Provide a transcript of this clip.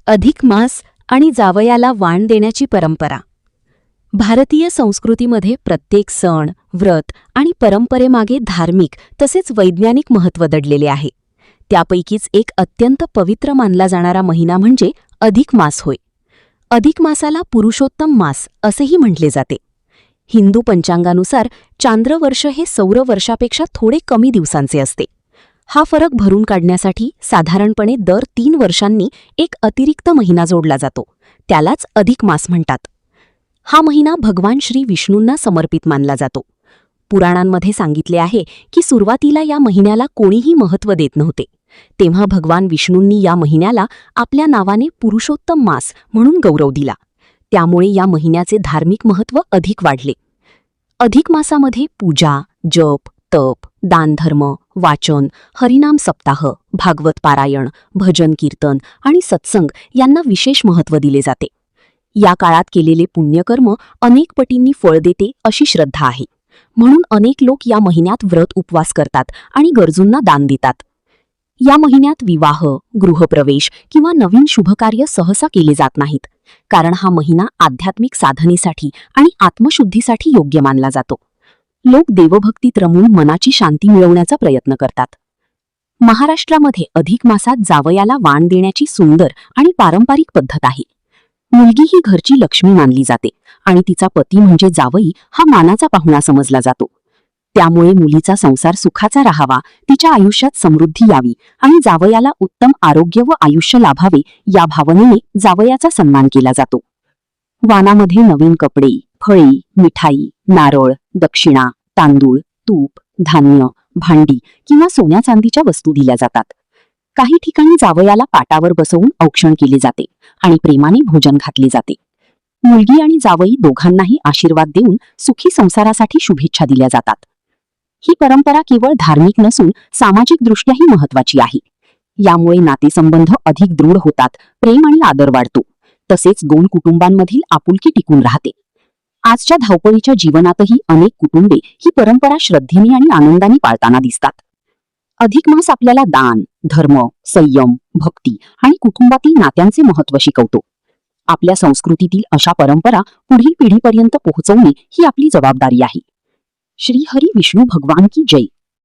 अधिक मास आणि जावयाला वाण देण्याची परंपरा. भारतीय संस्कृतीमध्ये प्रत्येक सण, व्रत आणि परंपरेमागे धार्मिक तसेच वैज्ञानिक महत्त्व दडलेले आहे. त्यापैकीच एक अत्यंत पवित्र मानला जाणारा महिना म्हणजे अधिक मास होय. अधिक मासाला पुरुषोत्तम मास असेही म्हटले जाते. हिंदू पंचांगानुसार चांद्रवर्ष हे सौरवर्षापेक्षा थोडे कमी दिवसांचे असते. हा फरक भरून काढण्यासाठी साधारणपणे दर 3 वर्षांनी एक अतिरिक्त महिना जोडला जातो. त्यालाच अधिक मास म्हणतात. हा महिना भगवान श्री विष्णूंना समर्पित मानला जातो. पुराणांमध्ये सांगितले आहे की सुरुवातीला या महिन्याला कोणीही महत्त्व देत नव्हते. तेव्हा भगवान विष्णूंनी या महिन्याला आपल्या नावाने पुरुषोत्तम मास म्हणून गौरव दिला. त्यामुळे या महिन्याचे धार्मिक महत्त्व अधिक वाढले. अधिक मासामध्ये पूजा, जप, तप, दानधर्म, वाचन, हरिनाम सप्ताह, भागवत पारायण, भजन कीर्तन आणि सत्संग यांना विशेष महत्त्व दिले जाते. या काळात केलेले पुण्यकर्म अनेक पटींनी फळ देते अशी श्रद्धा आहे. म्हणून अनेक लोक या महिन्यात व्रत उपवास करतात आणि गरजूंना दान देतात. या महिन्यात विवाह, गृहप्रवेश किंवा नवीन शुभकार्य सहसा केले जात नाहीत, कारण हा महिना आध्यात्मिक साधनेसाठी आणि आत्मशुद्धीसाठी योग्य मानला जातो. लोक देवभक्तीत रमून मनाची शांती मिळवण्याचा प्रयत्न करतात. महाराष्ट्रामध्ये अधिक मासात जावयाला वाण देण्याची सुंदर आणि पारंपरिक पद्धत आहे. मुलगी ही घरची लक्ष्मी मानली जाते आणि तिचा पती म्हणजे जावई हा मानाचा पाहुणा समजला जातो. त्यामुळे मुलीचा संसार सुखाचा राहावा, तिच्या आयुष्यात समृद्धी यावी आणि जावयाला उत्तम आरोग्य व आयुष्य लाभावे या भावनेने जावयाचा सन्मान केला जातो. वाणामध्ये नवीन कपडे, फळे, मिठाई, नारळ, दक्षिणा, तांदूळ, तूप, धान्य, भांडी किंवा सोन्या चांदीच्या वस्तू दिल्या जातात. काही ठिकाणी जावयाला पाटावर बसवून औक्षण केले जाते आणि प्रेमाने भोजन घातले जाते. मुलगी आणि जावई दोघांनाही आशीर्वाद देऊन सुखी संसारासाठी शुभेच्छा दिल्या जातात. ही परंपरा केवळ धार्मिक नसून सामाजिकदृष्ट्याही महत्त्वाची आहे. यामुळे नातेसंबंध अधिक दृढ होतात, प्रेम आणि आदर वाढतो. तसेच दोन कुटुंबांमधील आपुलकी टिकून राहते. आजच्या धावपळीच्या जीवनातही अनेक कुटुंबे ही परंपरा श्रद्धेने आणि आनंदाने पाळताना दिसतात. अधिक मास आपल्याला दान, धर्म, संयम, भक्ती आणि कुटुंबातील नात्यांचे महत्त्व शिकवतो. आपल्या संस्कृतीतील अशा परंपरा पुढील पिढीपर्यंत पोहोचवणे ही आपली जबाबदारी आहे. श्री हरी विष्णू भगवान की जय.